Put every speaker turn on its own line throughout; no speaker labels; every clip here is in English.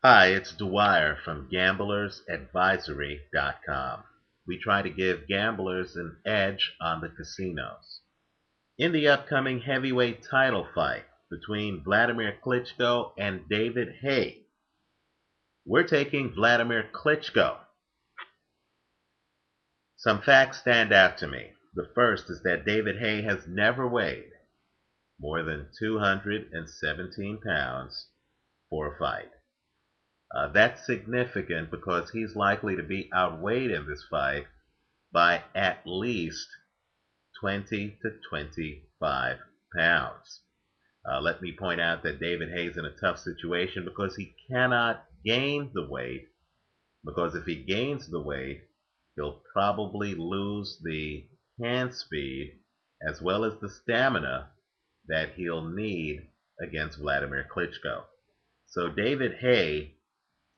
Hi, it's Dwyer from GamblersAdvisory.com. We try to give gamblers an edge on the casinos. In the upcoming heavyweight title fight between Wladimir Klitschko and David Haye, we're taking Wladimir Klitschko. Some facts stand out to me. The first is that David Haye has never weighed more than 217 pounds for a fight. That's significant because he's likely to be outweighed in this fight by at least 20 to 25 pounds. Let me point out that David Haye's in a tough situation because he cannot gain the weight, because if he gains the weight, he'll probably lose the hand speed as well as the stamina that he'll need against Wladimir Klitschko. So David Haye,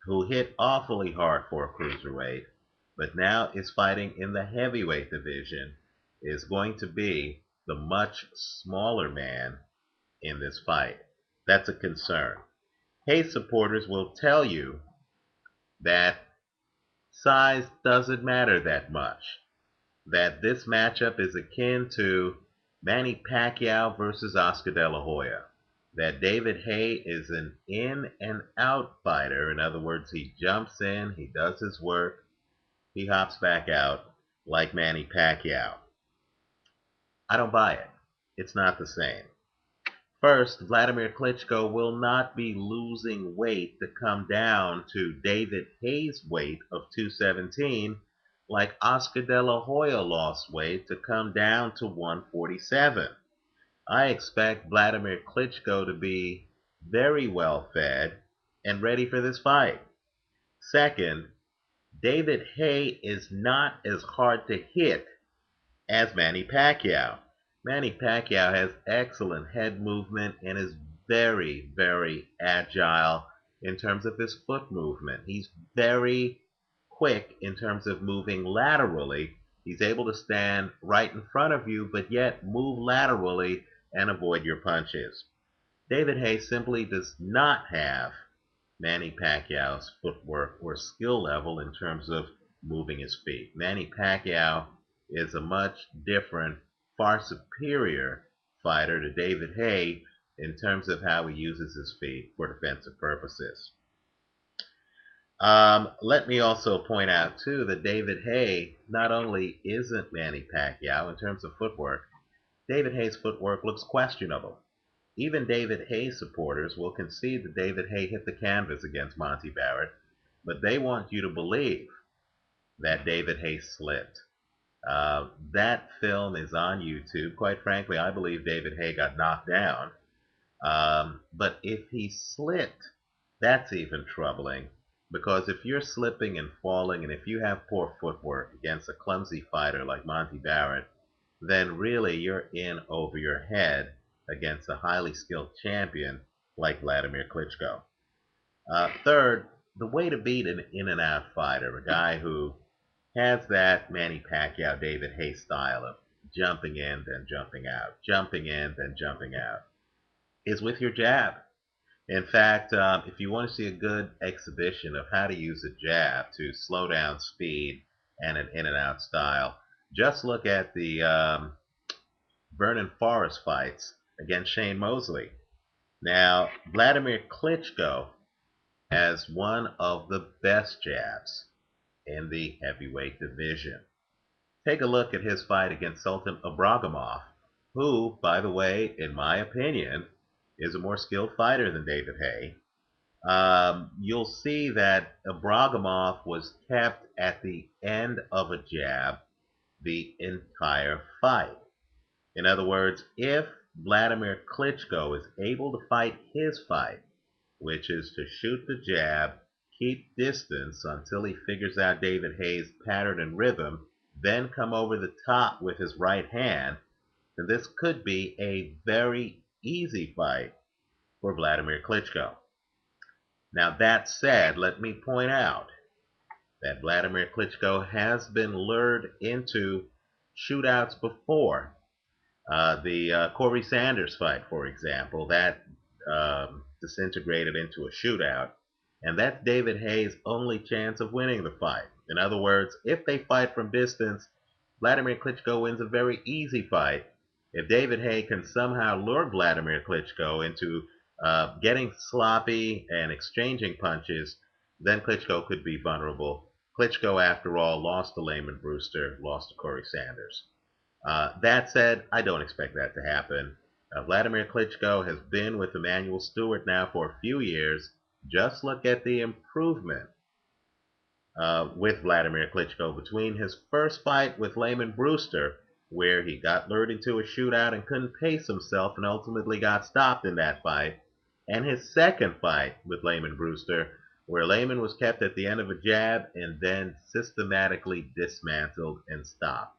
who hit awfully hard for a cruiserweight, but now is fighting in the heavyweight division, is going to be the much smaller man in this fight. That's a concern. Haye supporters will tell you that size doesn't matter that much, that this matchup is akin to Manny Pacquiao versus Oscar De La Hoya, that David Haye is an in and out fighter. In other words, he jumps in, he does his work, he hops back out like Manny Pacquiao. I don't buy it. It's not the same. First, Wladimir Klitschko will not be losing weight to come down to David Haye's weight of 217 like Oscar De La Hoya lost weight to come down to 147. I expect Wladimir Klitschko to be very well fed and ready for this fight. Second, David Haye is not as hard to hit as Manny Pacquiao. Manny Pacquiao has excellent head movement and is very, very agile in terms of his foot movement. He's very quick in terms of moving laterally. He's able to stand right in front of you, but yet move laterally and avoid your punches. David Haye simply does not have Manny Pacquiao's footwork or skill level in terms of moving his feet. Manny Pacquiao is a much different, far superior fighter to David Haye in terms of how he uses his feet for defensive purposes. Let me also point out, too, that David Haye not only isn't Manny Pacquiao in terms of footwork, David Haye's footwork looks questionable. Even David Haye supporters will concede that David Haye hit the canvas against Monty Barrett, but they want you to believe that David Haye slipped. That film is on YouTube. Quite frankly, I believe David Haye got knocked down. But if he slipped, that's even troubling. Because if you're slipping and falling, and if you have poor footwork against a clumsy fighter like Monty Barrett, then really you're in over your head against a highly skilled champion like Wladimir Klitschko. Third, the way to beat an in and out fighter, a guy who has that Manny Pacquiao, David Haye style of jumping in, then jumping out, jumping in, then jumping out, is with your jab. In fact, if you want to see a good exhibition of how to use a jab to slow down speed and an in and out style, just look at the Vernon Forrest fights against Shane Mosley. Now, Wladimir Klitschko has one of the best jabs in the heavyweight division. Take a look at his fight against Sultan Ibragimov, who, by the way, in my opinion, is a more skilled fighter than David Haye. You'll see that Ibragimov was kept at the end of a jab the entire fight. In other words, if Wladimir Klitschko is able to fight his fight, which is to shoot the jab, keep distance until he figures out David Haye's pattern and rhythm, then come over the top with his right hand, then this could be a very easy fight for Wladimir Klitschko. Now, that said, let me point out that Wladimir Klitschko has been lured into shootouts before. The Corey Sanders fight, for example, that disintegrated into a shootout. And that's David Haye's only chance of winning the fight. In other words, if they fight from distance, Wladimir Klitschko wins a very easy fight. If David Haye can somehow lure Wladimir Klitschko into getting sloppy and exchanging punches, then Klitschko could be vulnerable. Klitschko, after all, lost to Layman Brewster, lost to Corey Sanders. That said, I don't expect that to happen. Wladimir Klitschko has been with Emanuel Stewart now for a few years. Just look at the improvement with Wladimir Klitschko between his first fight with Layman Brewster, where he got lured into a shootout and couldn't pace himself and ultimately got stopped in that fight, and his second fight with Layman Brewster, where Layman was kept at the end of a jab and then systematically dismantled and stopped.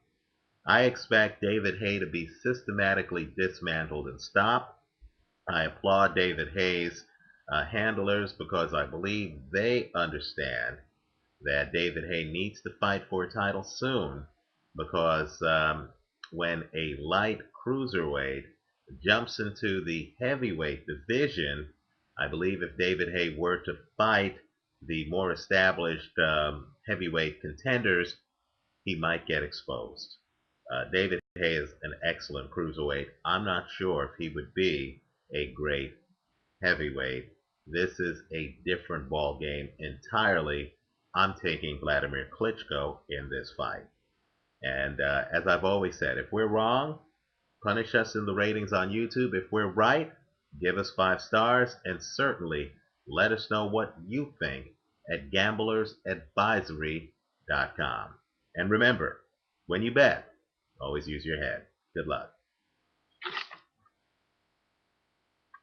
I expect David Haye to be systematically dismantled and stopped. I applaud David Haye's handlers because I believe they understand that David Haye needs to fight for a title soon because when a light cruiserweight jumps into the heavyweight division, I believe if David Haye were to fight the more established heavyweight contenders, he might get exposed. David Haye is an excellent cruiserweight. I'm not sure if he would be a great heavyweight. This is a different ball game entirely. I'm taking Wladimir Klitschko in this fight. And as I've always said, if we're wrong, punish us in the ratings on YouTube. If we're right, give us 5 stars, and certainly let us know what you think at gamblersadvisory.com. And remember, when you bet, always use your head. Good luck.